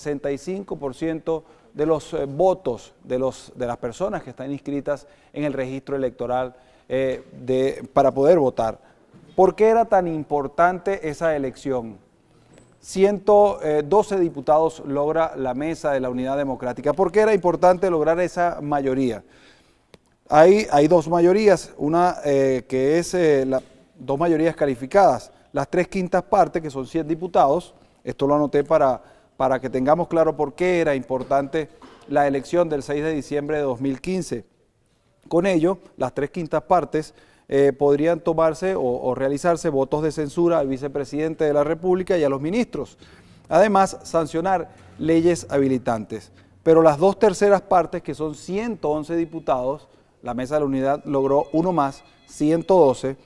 65% de los votos de las personas que están inscritas en el registro electoral para poder votar. ¿Por qué era tan importante esa elección? 112 diputados logra la mesa de la Unidad Democrática. ¿Por qué era importante lograr esa mayoría? Hay dos mayorías, una que es dos mayorías calificadas, las 3/5 partes, que son 100 diputados. Esto lo anoté para que tengamos claro por qué era importante la elección del 6 de diciembre de 2015. Con ello, las 3/5 partes podrían tomarse o realizarse votos de censura al vicepresidente de la República y a los ministros. Además, sancionar leyes habilitantes. Pero las 2/3 partes, que son 111 diputados, la Mesa de la Unidad logró uno más, 112.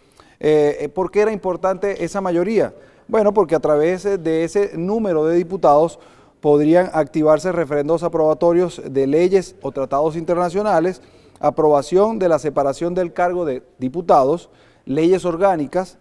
¿Por qué era importante esa mayoría? Bueno, porque a través de ese número de diputados podrían activarse referendos aprobatorios de leyes o tratados internacionales, aprobación de la separación del cargo de diputados, leyes orgánicas,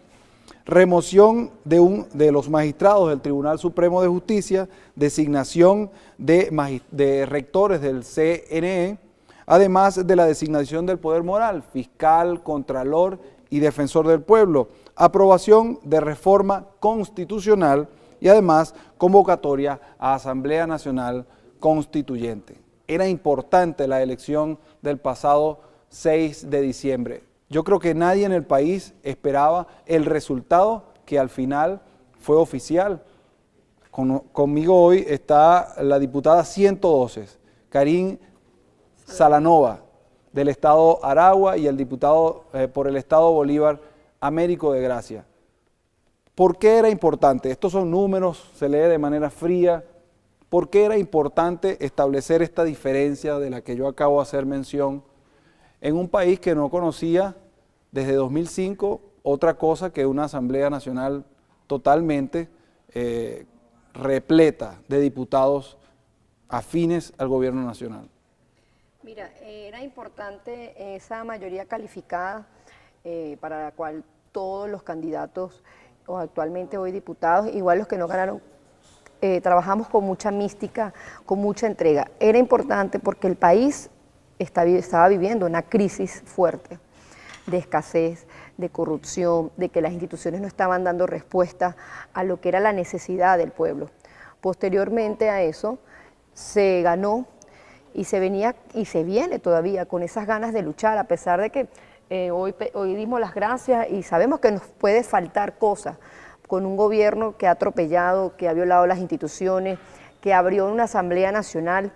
remoción de los magistrados del Tribunal Supremo de Justicia, designación de rectores del CNE, además de la designación del poder moral, fiscal, contralor y defensor del pueblo, aprobación de reforma constitucional y además convocatoria a Asamblea Nacional Constituyente. Era importante la elección del pasado 6 de diciembre. Yo creo que nadie en el país esperaba el resultado que al final fue oficial. Conmigo hoy está la diputada 112, Karin Salanova, del estado Aragua, y el diputado por el estado Bolívar, Américo de Gracia. ¿Por qué era importante? Estos son números, se lee de manera fría. ¿Por qué era importante establecer esta diferencia de la que yo acabo de hacer mención en un país que no conocía desde 2005 otra cosa que una Asamblea Nacional totalmente repleta de diputados afines al gobierno nacional? Mira, era importante esa mayoría calificada para la cual todos los candidatos o actualmente hoy diputados, igual los que no ganaron, trabajamos con mucha mística, con mucha entrega. Era importante porque el país estaba viviendo una crisis fuerte de escasez, de corrupción, de que las instituciones no estaban dando respuesta a lo que era la necesidad del pueblo. Posteriormente a eso se ganó y se venía y se viene todavía con esas ganas de luchar, a pesar de que hoy dimos las gracias y sabemos que nos puede faltar cosas con un gobierno que ha atropellado, que ha violado las instituciones, que abrió una Asamblea Nacional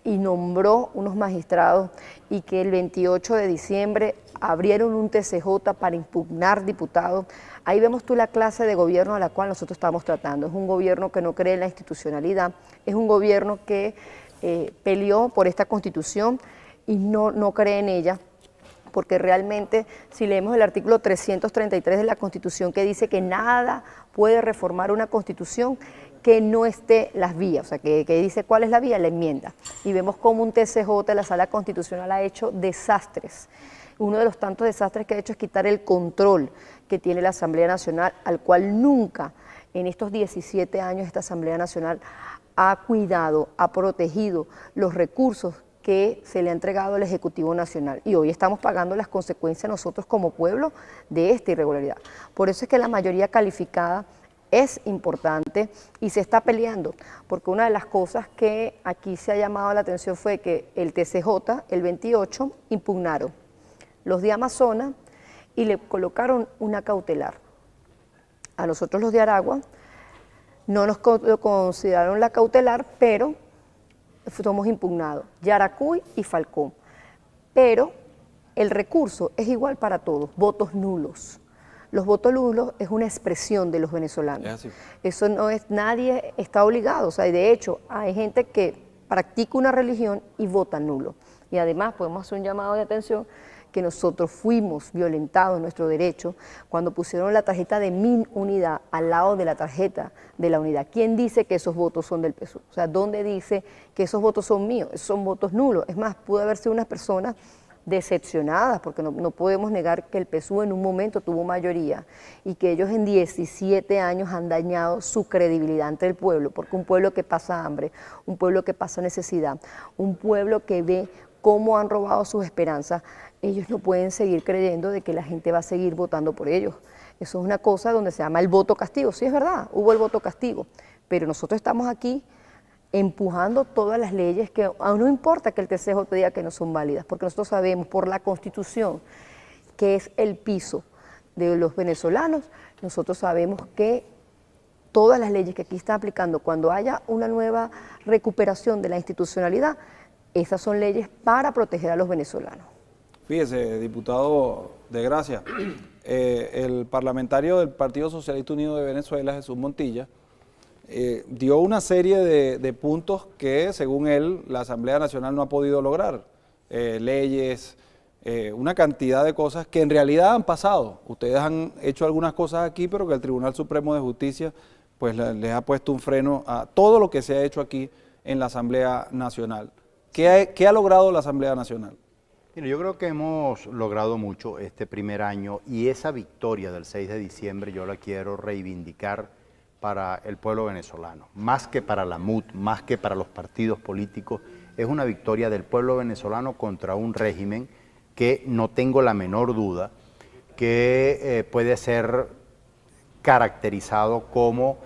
y nombró unos magistrados y que el 28 de diciembre abrieron un TCJ para impugnar diputados. Ahí vemos tú la clase de gobierno a la cual nosotros estamos tratando. Es un gobierno que no cree en la institucionalidad, es un gobierno que peleó por esta Constitución y no cree en ella, porque realmente si leemos el artículo 333 de la Constitución que dice que nada puede reformar una Constitución que no esté las vías, o sea, que dice cuál es la vía, la enmienda. Y vemos cómo un TCJ, la Sala Constitucional, ha hecho desastres. Uno de los tantos desastres que ha hecho es quitar el control que tiene la Asamblea Nacional, al cual nunca en estos 17 años esta Asamblea Nacional ha cuidado, ha protegido los recursos que se le ha entregado al Ejecutivo Nacional. Y hoy estamos pagando las consecuencias nosotros como pueblo de esta irregularidad. Por eso es que la mayoría calificada es importante y se está peleando, porque una de las cosas que aquí se ha llamado la atención fue que el TCJ, el 28, impugnaron los de Amazonas y le colocaron una cautelar. A nosotros los de Aragua no nos consideraron la cautelar, pero somos impugnados, Yaracuy y Falcón. Pero el recurso es igual para todos, votos nulos. Los votos nulos es una expresión de los venezolanos. Eso no es, nadie está obligado, o sea, de hecho hay gente que practica una religión y vota nulo. Y además podemos hacer un llamado de atención que nosotros fuimos violentados en nuestro derecho cuando pusieron la tarjeta de mi unidad al lado de la tarjeta de la unidad. ¿Quién dice que esos votos son del PSUV? O sea, ¿dónde dice que esos votos son míos? Esos son votos nulos. Es más, pudo haber sido una persona decepcionadas, porque no podemos negar que el PSUV en un momento tuvo mayoría y que ellos en 17 años han dañado su credibilidad ante el pueblo, porque un pueblo que pasa hambre, un pueblo que pasa necesidad, un pueblo que ve cómo han robado sus esperanzas, ellos no pueden seguir creyendo de que la gente va a seguir votando por ellos. Eso es una cosa donde se llama el voto castigo. Sí, es verdad, hubo el voto castigo, pero nosotros estamos aquí empujando todas las leyes que, aún no importa que el TCJ te diga que no son válidas, porque nosotros sabemos por la Constitución, que es el piso de los venezolanos, nosotros sabemos que todas las leyes que aquí están aplicando, cuando haya una nueva recuperación de la institucionalidad, esas son leyes para proteger a los venezolanos. Fíjese, diputado de Gracia, el parlamentario del Partido Socialista Unido de Venezuela, Jesús Montilla, dio una serie de puntos que, según él, la Asamblea Nacional no ha podido lograr. Leyes, una cantidad de cosas que en realidad han pasado. Ustedes han hecho algunas cosas aquí, pero que el Tribunal Supremo de Justicia pues les ha puesto un freno a todo lo que se ha hecho aquí en la Asamblea Nacional. ¿Qué ha logrado la Asamblea Nacional? Mira, yo creo que hemos logrado mucho este primer año y esa victoria del 6 de diciembre yo la quiero reivindicar para el pueblo venezolano, más que para la MUD, más que para los partidos políticos, es una victoria del pueblo venezolano contra un régimen que no tengo la menor duda que puede ser caracterizado como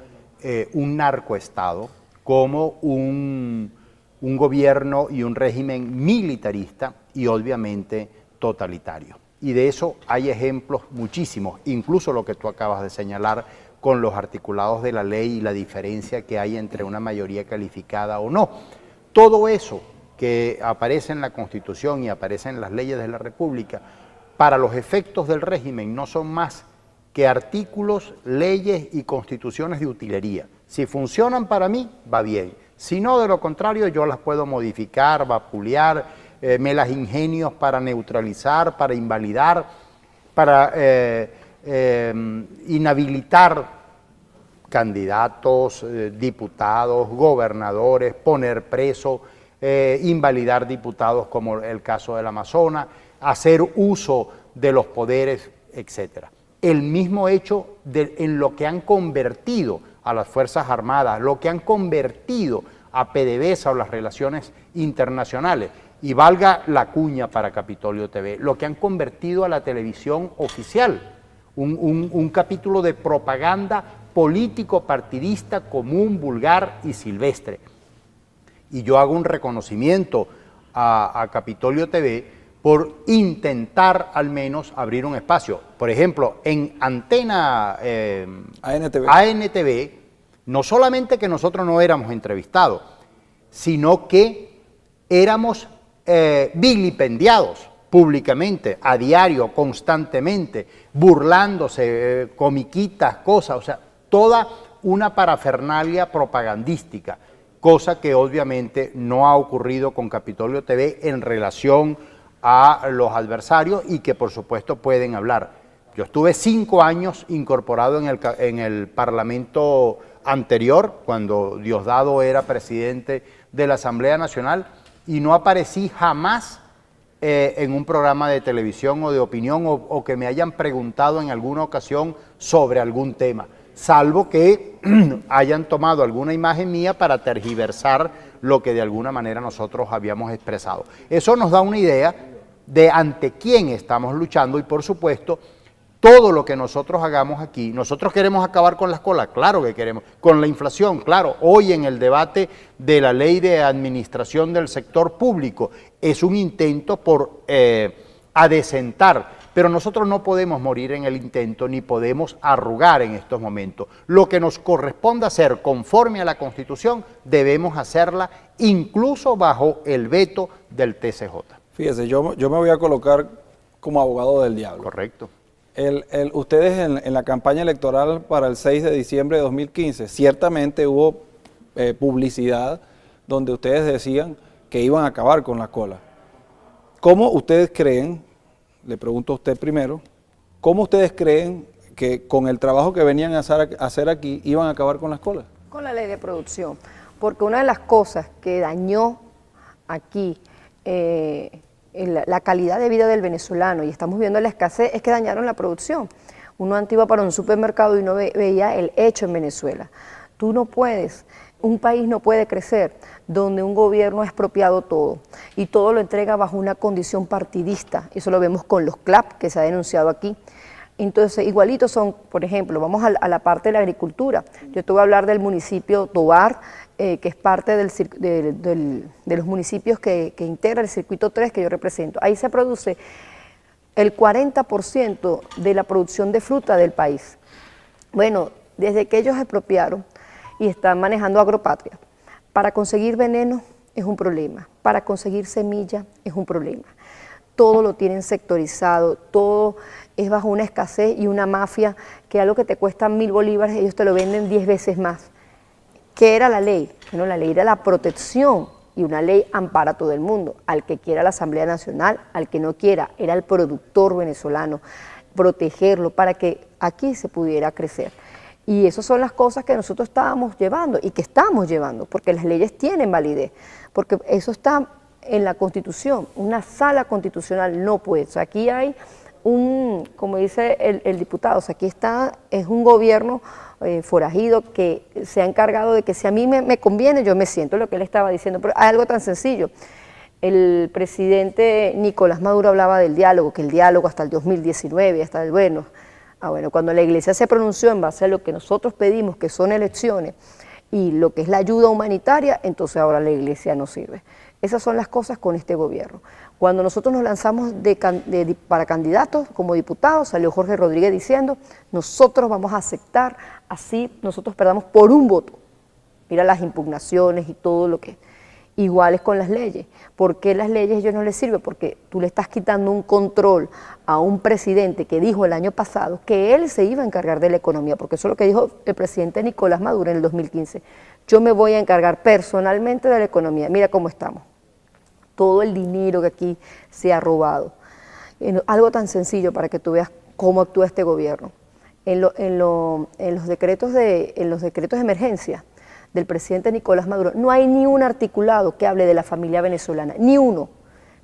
un narcoestado, como un gobierno y un régimen militarista y obviamente totalitario. Y de eso hay ejemplos muchísimos, incluso lo que tú acabas de señalar con los articulados de la ley y la diferencia que hay entre una mayoría calificada o no. Todo eso que aparece en la Constitución y aparece en las leyes de la República, para los efectos del régimen no son más que artículos, leyes y constituciones de utilería. Si funcionan para mí, va bien. Si no, de lo contrario, yo las puedo modificar, vapulear, me las ingenio para neutralizar, para invalidar, para inhabilitar candidatos, diputados, gobernadores, poner preso, invalidar diputados como el caso del Amazonas, hacer uso de los poderes, etcétera. El mismo hecho en lo que han convertido a las Fuerzas Armadas, lo que han convertido a PDVSA o las relaciones internacionales, y valga la cuña para Capitolio TV, lo que han convertido a la televisión oficial, un capítulo de propaganda político, partidista, común, vulgar y silvestre. Y yo hago un reconocimiento a Capitolio TV por intentar al menos abrir un espacio. Por ejemplo, en Antena ANTV, no solamente que nosotros no éramos entrevistados, sino que éramos vilipendiados públicamente, a diario, constantemente, burlándose, comiquitas, cosas, o sea, toda una parafernalia propagandística, cosa que obviamente no ha ocurrido con Capitolio TV en relación a los adversarios y que por supuesto pueden hablar. Yo estuve 5 años incorporado en el Parlamento anterior, cuando Diosdado era presidente de la Asamblea Nacional, y no aparecí jamás en un programa de televisión o de opinión o que me hayan preguntado en alguna ocasión sobre algún tema, salvo que hayan tomado alguna imagen mía para tergiversar lo que de alguna manera nosotros habíamos expresado. Eso nos da una idea de ante quién estamos luchando y por supuesto todo lo que nosotros hagamos aquí. Nosotros queremos acabar con las colas, claro que queremos, con la inflación, claro. Hoy en el debate de la ley de administración del sector público es un intento por adecentar, pero nosotros no podemos morir en el intento ni podemos arrugar en estos momentos. Lo que nos corresponde hacer conforme a la Constitución debemos hacerla incluso bajo el veto del TCJ. Fíjese, yo me voy a colocar como abogado del diablo. Correcto. Ustedes en la campaña electoral para el 6 de diciembre de 2015, ciertamente hubo publicidad donde ustedes decían que iban a acabar con la cola. ¿Cómo ustedes creen, le pregunto a usted primero, cómo ustedes creen que con el trabajo que venían a hacer aquí iban a acabar con las colas? Con la ley de producción, porque una de las cosas que dañó aquí la calidad de vida del venezolano y estamos viendo la escasez, es que dañaron la producción. Uno antes iba para un supermercado y uno veía el hecho en Venezuela. Tú no puedes, un país no puede crecer donde un gobierno ha expropiado todo y todo lo entrega bajo una condición partidista. Eso lo vemos con los CLAP que se ha denunciado aquí. Entonces, igualitos son, por ejemplo, vamos a la parte de la agricultura. Yo te voy a hablar del municipio Tovar, que es parte de los municipios que integra el circuito 3 que yo represento. Ahí se produce el 40% de la producción de fruta del país. Bueno, desde que ellos expropiaron y están manejando agropatria, para conseguir veneno es un problema, para conseguir semilla es un problema. Todo lo tienen sectorizado, todo es bajo una escasez y una mafia que algo que te cuesta 1.000 bolívares, ellos te lo venden 10 veces más. ¿Qué era la ley? Bueno, la ley era la protección y una ley ampara a todo el mundo, al que quiera la Asamblea Nacional, al que no quiera, era el productor venezolano, protegerlo para que aquí se pudiera crecer. Y esas son las cosas que nosotros estábamos llevando y que estamos llevando, porque las leyes tienen validez, porque eso está en la Constitución, una sala constitucional no puede. O sea, aquí hay como dice el diputado, o sea, aquí es un gobierno forajido que se ha encargado de que si a mí me conviene, yo me siento, lo que él estaba diciendo, pero hay algo tan sencillo. El presidente Nicolás Maduro hablaba del diálogo, que el diálogo hasta el 2019, hasta el bueno, cuando la iglesia se pronunció en base a lo que nosotros pedimos, que son elecciones, y lo que es la ayuda humanitaria, entonces ahora la iglesia no sirve. Esas son las cosas con este gobierno. Cuando nosotros nos lanzamos para candidatos como diputados, salió Jorge Rodríguez diciendo, nosotros vamos a aceptar, así nosotros perdamos por un voto. Mira las impugnaciones y todo lo que... Iguales con las leyes. ¿Por qué las leyes a ellos no les sirven? Porque tú le estás quitando un control a un presidente que dijo el año pasado que él se iba a encargar de la economía, porque eso es lo que dijo el presidente Nicolás Maduro en el 2015. Yo me voy a encargar personalmente de la economía. Mira cómo estamos. Todo el dinero que aquí se ha robado. Algo tan sencillo para que tú veas cómo actúa este gobierno. En los decretos de emergencia del presidente Nicolás Maduro, no hay ni un articulado que hable de la familia venezolana, ni uno,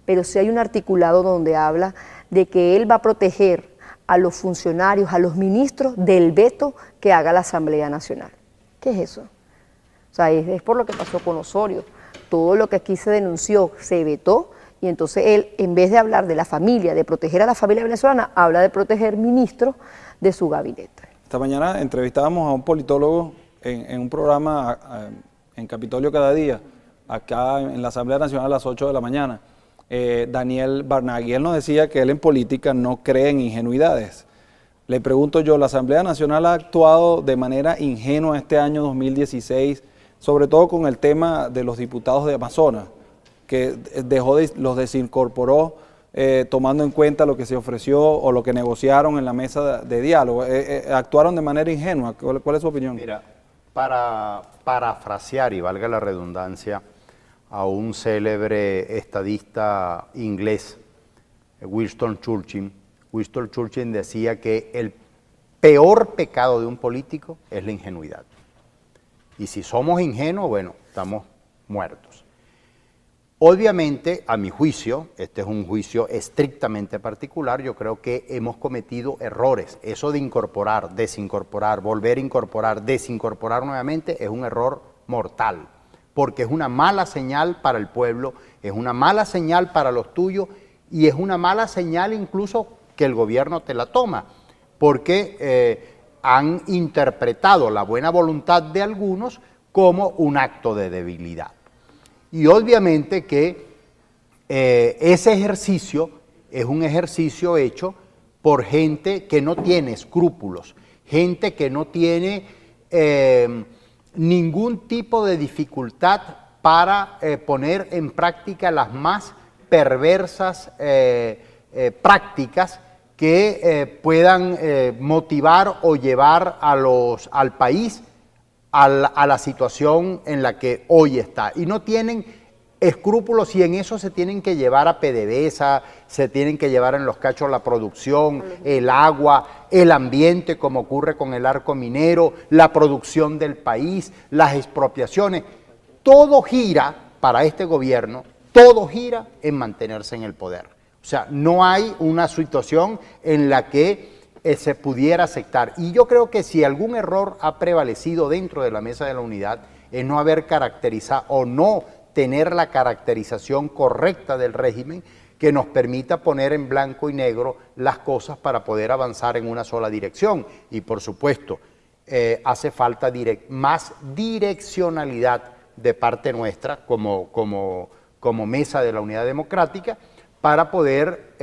pero sí hay un articulado donde habla de que él va a proteger a los funcionarios, a los ministros del veto que haga la Asamblea Nacional. ¿Qué es eso? O sea, es por lo que pasó con Osorio. Todo lo que aquí se denunció se vetó y entonces él, en vez de hablar de la familia, de proteger a la familia venezolana, habla de proteger ministros de su gabinete. Esta mañana entrevistábamos a un politólogo en un programa en Capitolio Cada Día, acá en la Asamblea Nacional a las 8 de la mañana, Daniel Barnaghi. Él nos decía que él en política no cree en ingenuidades. Le pregunto yo, ¿la Asamblea Nacional ha actuado de manera ingenua este año 2016, sobre todo con el tema de los diputados de Amazonas, que los desincorporó tomando en cuenta lo que se ofreció o lo que negociaron en la mesa de diálogo? ¿Actuaron de manera ingenua? ¿Cuál es su opinión? Mira, para parafrasear, y valga la redundancia, a un célebre estadista inglés, Winston Churchill decía que el peor pecado de un político es la ingenuidad. Y si somos ingenuos, bueno, estamos muertos. Obviamente, a mi juicio, este es un juicio estrictamente particular, yo creo que hemos cometido errores. Eso de incorporar, desincorporar, volver a incorporar, desincorporar nuevamente es un error mortal, porque es una mala señal para el pueblo, es una mala señal para los tuyos y es una mala señal incluso que el gobierno te la toma, porque han interpretado la buena voluntad de algunos como un acto de debilidad. Y obviamente que ese ejercicio es un ejercicio hecho por gente que no tiene escrúpulos, gente que no tiene ningún tipo de dificultad para poner en práctica las más perversas prácticas que puedan motivar o llevar al país a la situación en la que hoy está. Y no tienen escrúpulos y en eso se tienen que llevar a PDVSA, se tienen que llevar en los cachos la producción, el agua, el ambiente, como ocurre con el arco minero, la producción del país, las expropiaciones. Todo gira para este gobierno todo gira en mantenerse en el poder. O sea, no hay una situación en la que se pudiera aceptar. Y yo creo que si algún error ha prevalecido dentro de la Mesa de la Unidad es no haber caracterizado o no tener la caracterización correcta del régimen que nos permita poner en blanco y negro las cosas para poder avanzar en una sola dirección. Y por supuesto, hace falta más direccionalidad de parte nuestra como Mesa de la Unidad Democrática para poder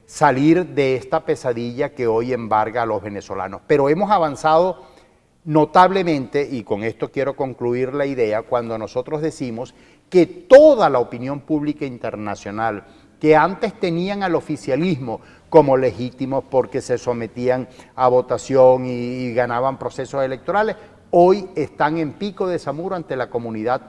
salir de esta pesadilla que hoy embarga a los venezolanos. Pero hemos avanzado notablemente, y con esto quiero concluir la idea, cuando nosotros decimos que toda la opinión pública internacional que antes tenían al oficialismo como legítimos porque se sometían a votación y ganaban procesos electorales, hoy están en pico de Zamuro ante la comunidad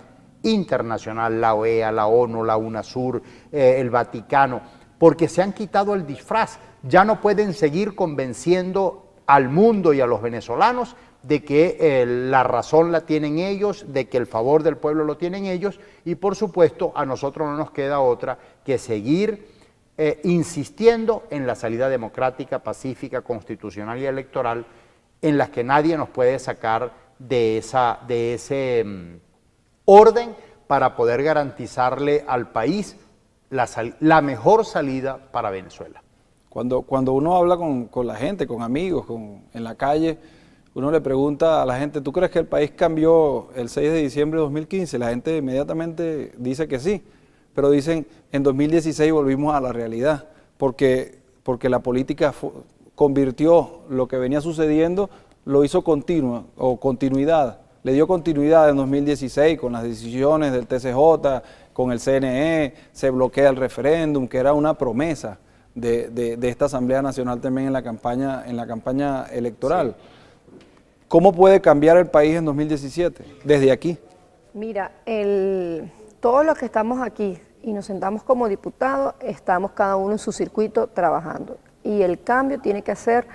internacional, la OEA, la ONU, la UNASUR, el Vaticano, porque se han quitado el disfraz. Ya no pueden seguir convenciendo al mundo y a los venezolanos de que la razón la tienen ellos, de que el favor del pueblo lo tienen ellos, y por supuesto a nosotros no nos queda otra que seguir insistiendo en la salida democrática, pacífica, constitucional y electoral, en las que nadie nos puede sacar de ese orden para poder garantizarle al país la mejor salida para Venezuela. Cuando uno habla con la gente, con amigos, en la calle, uno le pregunta a la gente, ¿tú crees que el país cambió el 6 de diciembre de 2015? La gente inmediatamente dice que sí, pero dicen, en 2016 volvimos a la realidad, porque la política convirtió lo que venía sucediendo, lo hizo continuidad, le dio continuidad en 2016 con las decisiones del TCJ, con el CNE, se bloquea el referéndum, que era una promesa de esta Asamblea Nacional también en la campaña electoral. Sí. ¿Cómo puede cambiar el país en 2017, desde aquí? Mira, todos los que estamos aquí y nos sentamos como diputados, estamos cada uno en su circuito trabajando. Y el cambio tiene que ser,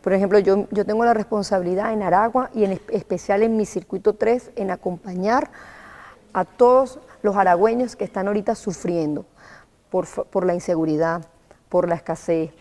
por ejemplo, yo tengo la responsabilidad en Aragua y en especial en mi circuito 3, en acompañar a todos los aragüeños que están ahorita sufriendo por la inseguridad, por la escasez,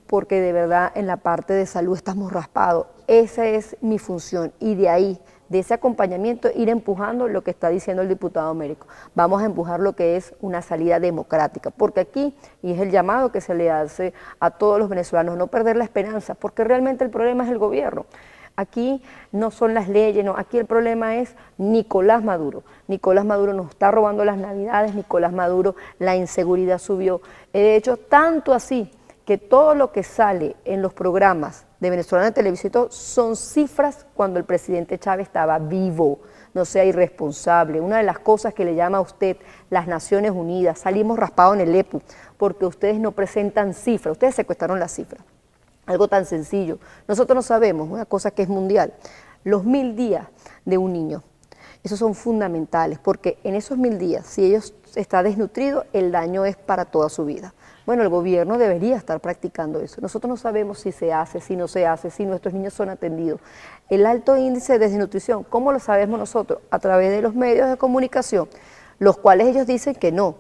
porque de verdad en la parte de salud estamos raspados. Esa es mi función y de ahí, de ese acompañamiento, ir empujando lo que está diciendo el diputado Américo. Vamos a empujar lo que es una salida democrática, porque aquí, y es el llamado que se le hace a todos los venezolanos, no perder la esperanza, porque realmente el problema es el gobierno. Aquí no son las leyes, no, aquí el problema es Nicolás Maduro. Nicolás Maduro nos está robando las navidades, Nicolás Maduro, la inseguridad subió. De hecho, tanto así que todo lo que sale en los programas de Venezolana Televisión son cifras cuando el presidente Chávez estaba vivo, no sea irresponsable. Una de las cosas que le llama a usted las Naciones Unidas, salimos raspados en el EPU, porque ustedes no presentan cifras, ustedes secuestraron las cifras. Algo tan sencillo. Nosotros no sabemos, una cosa que es mundial, los 1000 días de un niño. Esos son fundamentales, porque en esos 1000 días, si ellos están desnutridos, el daño es para toda su vida. Bueno, el gobierno debería estar practicando eso. Nosotros no sabemos si se hace, si no se hace, si nuestros niños son atendidos. El alto índice de desnutrición, ¿cómo lo sabemos nosotros? A través de los medios de comunicación, los cuales ellos dicen que no.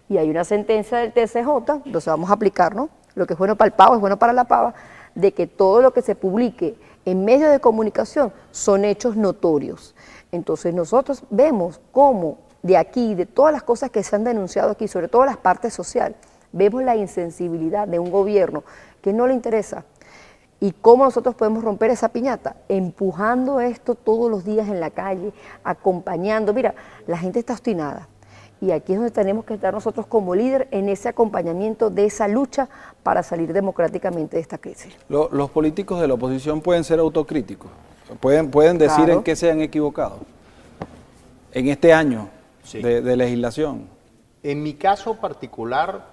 Y hay una sentencia del TCJ, entonces vamos a aplicar, ¿no? Lo que es bueno para el pavo es bueno para la pava, de que todo lo que se publique en medios de comunicación son hechos notorios. Entonces nosotros vemos cómo de aquí, de todas las cosas que se han denunciado aquí, sobre todo las partes sociales, vemos la insensibilidad de un gobierno que no le interesa. ¿Y cómo nosotros podemos romper esa piñata? Empujando esto todos los días en la calle, acompañando. Mira, la gente está obstinada. Y aquí es donde tenemos que estar nosotros como líder en ese acompañamiento de esa lucha para salir democráticamente de esta crisis. Los políticos de la oposición pueden ser autocríticos, pueden decir claro en qué se han equivocado en este año sí de legislación. En mi caso particular,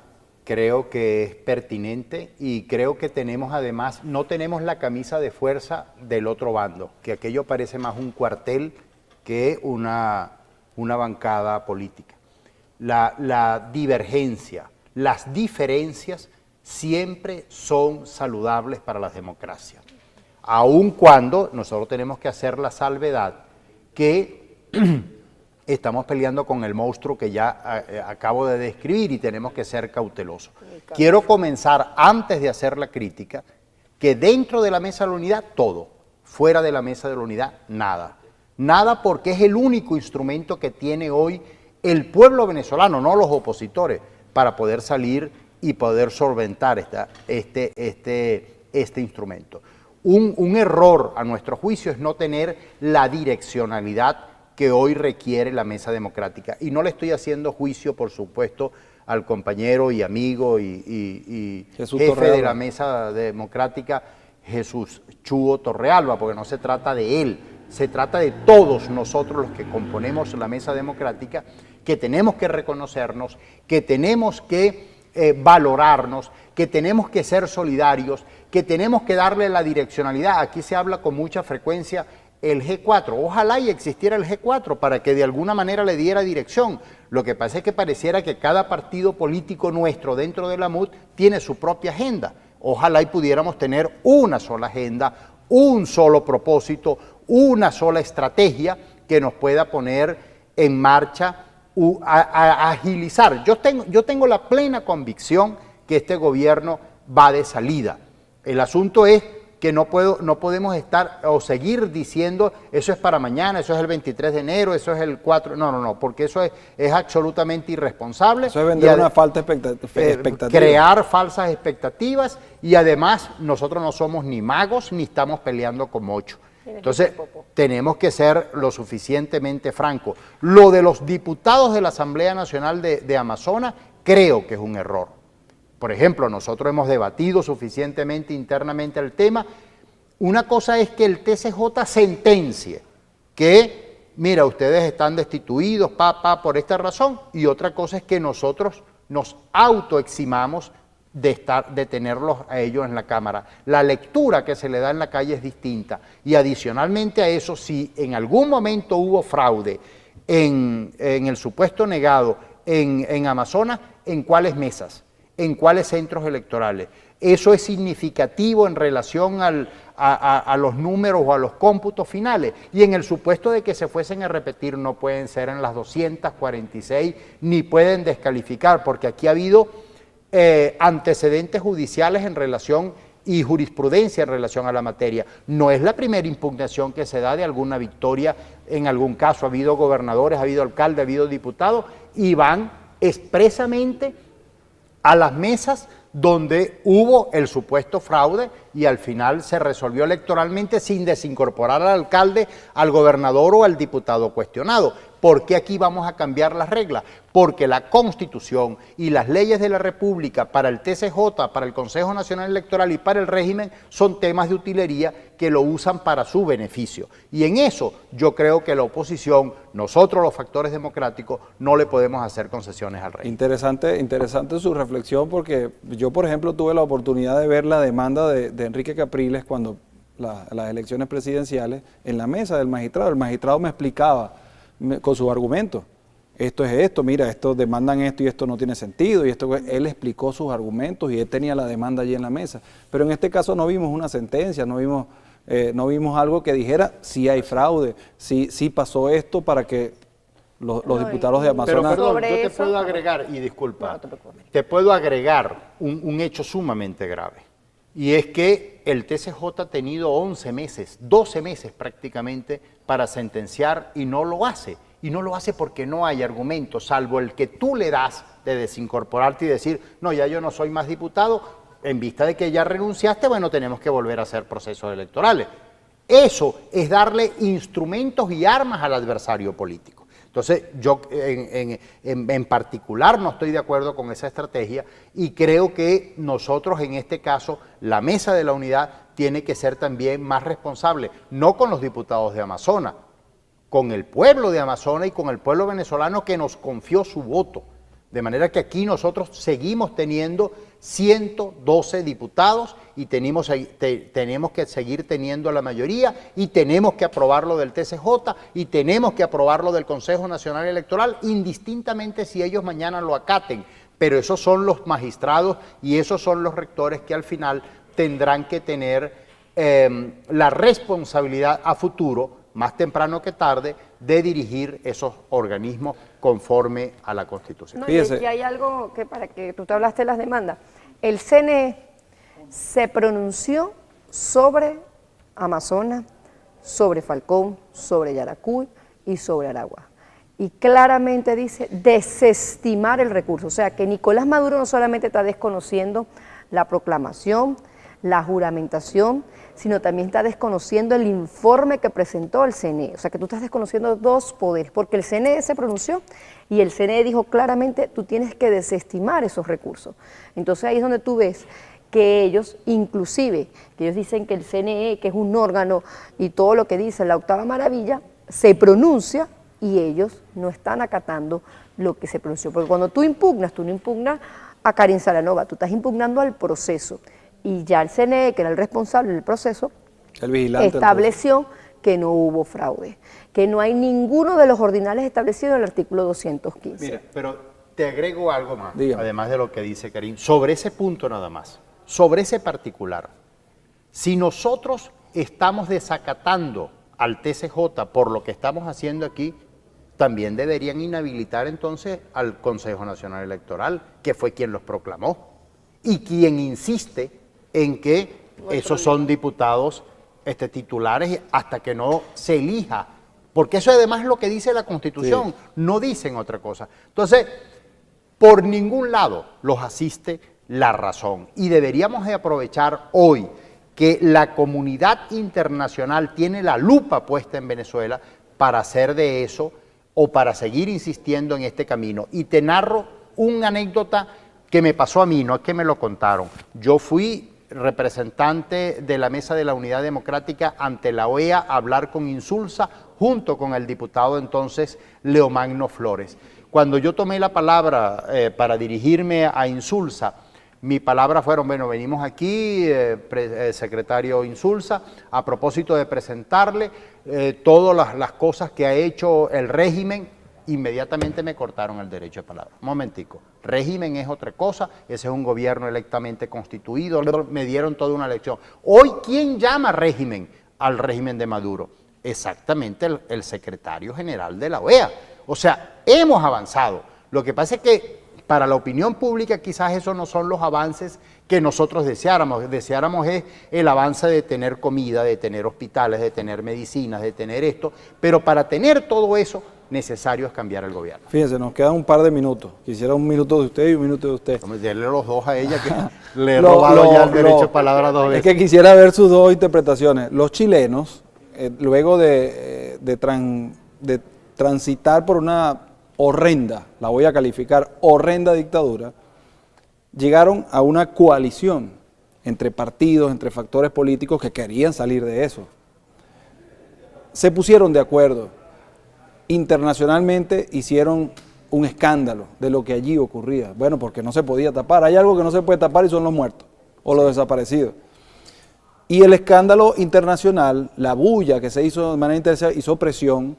creo que es pertinente y creo que tenemos además, no tenemos la camisa de fuerza del otro bando, que aquello parece más un cuartel que una bancada política. La divergencia, las diferencias siempre son saludables para las democracias, aun cuando nosotros tenemos que hacer la salvedad que estamos peleando con el monstruo que ya acabo de describir y tenemos que ser cautelosos. Quiero comenzar, antes de hacer la crítica, que dentro de la mesa de la unidad, todo. Fuera de la mesa de la unidad, nada. Nada, porque es el único instrumento que tiene hoy el pueblo venezolano, no los opositores, para poder salir y poder solventar este instrumento. Un error, a nuestro juicio, es no tener la direccionalidad que hoy requiere la mesa democrática. Y no le estoy haciendo juicio, por supuesto, al compañero y amigo y jefe de la mesa democrática, Jesús Chúo Torrealba, porque no se trata de él, se trata de todos nosotros los que componemos la mesa democrática, que tenemos que reconocernos, que tenemos que valorarnos, que tenemos que ser solidarios, que tenemos que darle la direccionalidad. Aquí se habla con mucha frecuencia el G4. Ojalá y existiera el G4 para que de alguna manera le diera dirección. Lo que pasa es que pareciera que cada partido político nuestro dentro de la MUD tiene su propia agenda. Ojalá y pudiéramos tener una sola agenda, un solo propósito, una sola estrategia que nos pueda poner en marcha, a agilizar. Yo tengo la plena convicción que este gobierno va de salida. El asunto es que no podemos estar o seguir diciendo eso es para mañana, eso es el 23 de enero, eso es el 4, no, porque eso es absolutamente irresponsable. Eso es vender una falta expectativa. Crear falsas expectativas y además nosotros no somos ni magos ni estamos peleando con mocho. Entonces tenemos que ser lo suficientemente francos. Lo de los diputados de la Asamblea Nacional de Amazonas creo que es un error. Por ejemplo, nosotros hemos debatido suficientemente internamente el tema. Una cosa es que el TCJ sentencie que, mira, ustedes están destituidos, por esta razón, y otra cosa es que nosotros nos autoeximamos de tenerlos a ellos en la Cámara. La lectura que se le da en la calle es distinta. Y adicionalmente a eso, si en algún momento hubo fraude en el supuesto negado en Amazonas, ¿en cuáles mesas? ¿En cuáles centros electorales? Eso es significativo en relación a los números o a los cómputos finales. Y en el supuesto de que se fuesen a repetir, no pueden ser en las 246, ni pueden descalificar, porque aquí ha habido antecedentes judiciales en relación y jurisprudencia en relación a la materia. No es la primera impugnación que se da de alguna victoria en algún caso. Ha habido gobernadores, ha habido alcaldes, ha habido diputados, y van expresamente a las mesas donde hubo el supuesto fraude y al final se resolvió electoralmente sin desincorporar al alcalde, al gobernador o al diputado cuestionado. ¿Por qué aquí vamos a cambiar las reglas? Porque la Constitución y las leyes de la República para el TCJ, para el Consejo Nacional Electoral y para el régimen son temas de utilería que lo usan para su beneficio. Y en eso yo creo que la oposición, nosotros los factores democráticos, no le podemos hacer concesiones al régimen. Interesante su reflexión, porque yo, por ejemplo, tuve la oportunidad de ver la demanda de Enrique Capriles cuando las elecciones presidenciales en la mesa del magistrado. El magistrado me explicaba con sus argumentos. Esto es esto, mira, esto demandan esto y esto no tiene sentido, y esto, él explicó sus argumentos y él tenía la demanda allí en la mesa. Pero en este caso no vimos una sentencia, no vimos algo que dijera si hay fraude, si pasó esto para que los diputados de Amazonas... Pero perdón, yo te puedo agregar, y disculpa, te puedo agregar un hecho sumamente grave, y es que el TCJ ha tenido 11 meses, 12 meses prácticamente para sentenciar y no lo hace. Y no lo hace porque no hay argumento, salvo el que tú le das de desincorporarte y decir, no, ya yo no soy más diputado, en vista de que ya renunciaste, bueno, tenemos que volver a hacer procesos electorales. Eso es darle instrumentos y armas al adversario político. Entonces, yo en particular no estoy de acuerdo con esa estrategia y creo que nosotros en este caso, la Mesa de la Unidad tiene que ser también más responsable, no con los diputados de Amazonas, con el pueblo de Amazonas y con el pueblo venezolano que nos confió su voto. De manera que aquí nosotros seguimos teniendo 112 diputados y tenemos que seguir teniendo la mayoría y tenemos que aprobarlo del TCJ y tenemos que aprobarlo del Consejo Nacional Electoral, indistintamente si ellos mañana lo acaten. Pero esos son los magistrados y esos son los rectores que al final tendrán que tener la responsabilidad a futuro más temprano que tarde, de dirigir esos organismos conforme a la Constitución. No, Fíjese. y hay algo que para que tú te hablaste de las demandas. El CNE se pronunció sobre Amazonas, sobre Falcón, sobre Yaracuy y sobre Aragua. Y claramente dice desestimar el recurso. O sea que Nicolás Maduro no solamente está desconociendo la proclamación, la juramentación, sino también está desconociendo el informe que presentó el CNE. O sea que tú estás desconociendo dos poderes, porque el CNE se pronunció y el CNE dijo claramente tú tienes que desestimar esos recursos. Entonces ahí es donde tú ves que ellos, inclusive, que ellos dicen que el CNE, que es un órgano y todo lo que dice la octava maravilla, se pronuncia y ellos no están acatando lo que se pronunció. Porque cuando tú no impugnas a Karin Saranova, tú estás impugnando al proceso. Y ya el CNE, que era el responsable del proceso, El vigilante. estableció que no hubo fraude, que no hay ninguno de los ordinales establecidos en el artículo 215. Mira, pero te agrego algo más, Dígame. además de lo que dice Karim, sobre ese punto nada más, sobre ese particular. Si nosotros estamos desacatando al TCJ por lo que estamos haciendo aquí, también deberían inhabilitar entonces al Consejo Nacional Electoral, que fue quien los proclamó, y quien insiste en que esos son diputados titulares hasta que no se elija, porque eso además es lo que dice la Constitución, Sí. no dicen otra cosa. Entonces, por ningún lado los asiste la razón y deberíamos de aprovechar hoy que la comunidad internacional tiene la lupa puesta en Venezuela para hacer de eso o para seguir insistiendo en este camino. Y te narro una anécdota que me pasó a mí, no es que me lo contaron. Yo fui representante de la Mesa de la Unidad Democrática ante la OEA a hablar con Insulza junto con el diputado entonces Leomagno Flores. Cuando yo tomé la palabra para dirigirme a Insulza, mi palabra fueron, bueno, venimos aquí, secretario Insulza, a propósito de presentarle todas las cosas que ha hecho el régimen. Inmediatamente me cortaron el derecho de palabra. Un momentico, régimen es otra cosa, ese es un gobierno electamente constituido, me dieron toda una lección. Hoy, ¿quién llama régimen al régimen de Maduro? Exactamente el secretario general de la OEA. O sea, hemos avanzado. Lo que pasa es que para la opinión pública quizás esos no son los avances que nosotros deseáramos. Deseáramos es el avance de tener comida, de tener hospitales, de tener medicinas, de tener esto, pero para tener todo eso necesario es cambiar el gobierno. Fíjense, nos quedan un par de minutos. Quisiera un minuto de usted y un minuto de usted. Vamos a darle los dos a ella, que le he robado ya el derecho de palabra dos Es veces. que quisiera ver sus dos interpretaciones. Los chilenos, luego de transitar por una horrenda, la voy a calificar, horrenda dictadura, llegaron a una coalición entre partidos, entre factores políticos que querían salir de eso. Se pusieron de acuerdo. Internacionalmente hicieron un escándalo de lo que allí ocurría. Bueno, porque no se podía tapar. Hay algo que no se puede tapar y son los muertos o los desaparecidos. Y el escándalo internacional, la bulla que se hizo de manera internacional, hizo presión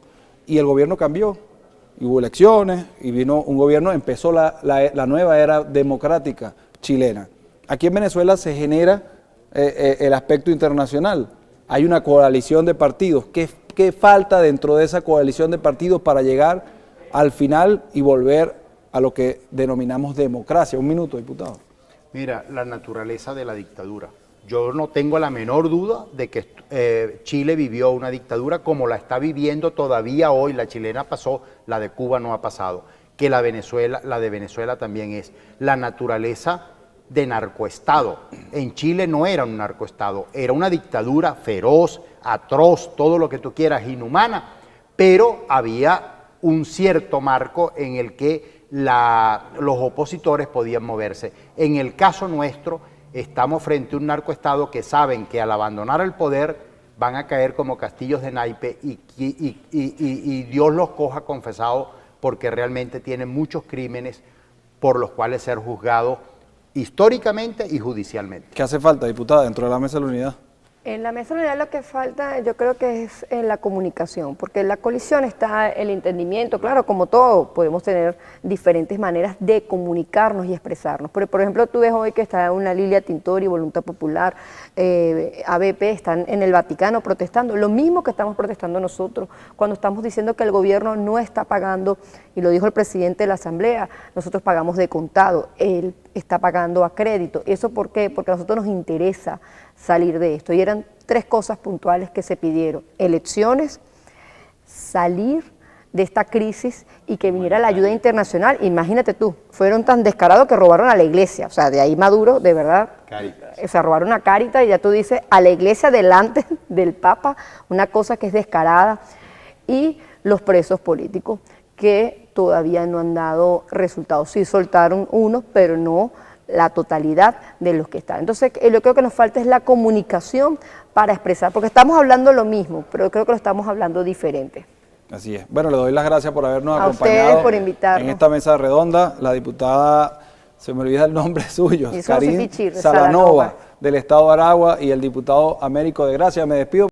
y el gobierno cambió. Y hubo elecciones y vino un gobierno, empezó la nueva era democrática chilena. Aquí en Venezuela se genera el aspecto internacional. Hay una coalición de partidos. ¿Qué falta dentro de esa coalición de partidos para llegar al final y volver a lo que denominamos democracia? Un minuto, diputado. Mira, la naturaleza de la dictadura. Yo no tengo la menor duda de que Chile vivió una dictadura como la está viviendo todavía hoy. La chilena pasó, la de Cuba no ha pasado. Que la de Venezuela también es. La naturaleza de narcoestado. En Chile no era un narcoestado, era una dictadura feroz, atroz, todo lo que tú quieras, inhumana, pero había un cierto marco en el que los opositores podían moverse. En el caso nuestro, estamos frente a un narcoestado que saben que al abandonar el poder van a caer como castillos de naipe y Dios los coja confesados porque realmente tienen muchos crímenes por los cuales ser juzgados históricamente y judicialmente. ¿Qué hace falta, diputada, dentro de la mesa de la unidad? En la mesa de unidad lo que falta yo creo que es en la comunicación, porque en la coalición está el entendimiento, claro, como todo, podemos tener diferentes maneras de comunicarnos y expresarnos. Pero, por ejemplo, tú ves hoy que está una Lilia Tintori, Voluntad Popular, ABP, están en el Vaticano protestando, lo mismo que estamos protestando nosotros, cuando estamos diciendo que el gobierno no está pagando, y lo dijo el presidente de la Asamblea, nosotros pagamos de contado, él está pagando a crédito. ¿Eso por qué? Porque a nosotros nos interesa salir de esto. Y eran 3 cosas puntuales que se pidieron: elecciones, salir de esta crisis y que viniera la ayuda internacional. Imagínate tú, fueron tan descarados que robaron a la iglesia. O sea, de ahí Maduro, de verdad, o sea, robaron a Cáritas y ya tú dices, a la iglesia delante del Papa, una cosa que es descarada. Y los presos políticos, que todavía no han dado resultados. Sí soltaron unos, pero no la totalidad de los que están. Entonces, yo creo que nos falta es la comunicación para expresar, porque estamos hablando lo mismo, pero creo que lo estamos hablando diferente. Así es. Bueno, le doy las gracias por habernos A acompañado ustedes por invitarnos. en esta mesa redonda. La diputada, se me olvida el nombre suyo, Y eso Karin Pichir, Salanova, del Estado de Aragua, y el diputado Américo de Gracia. Me despido.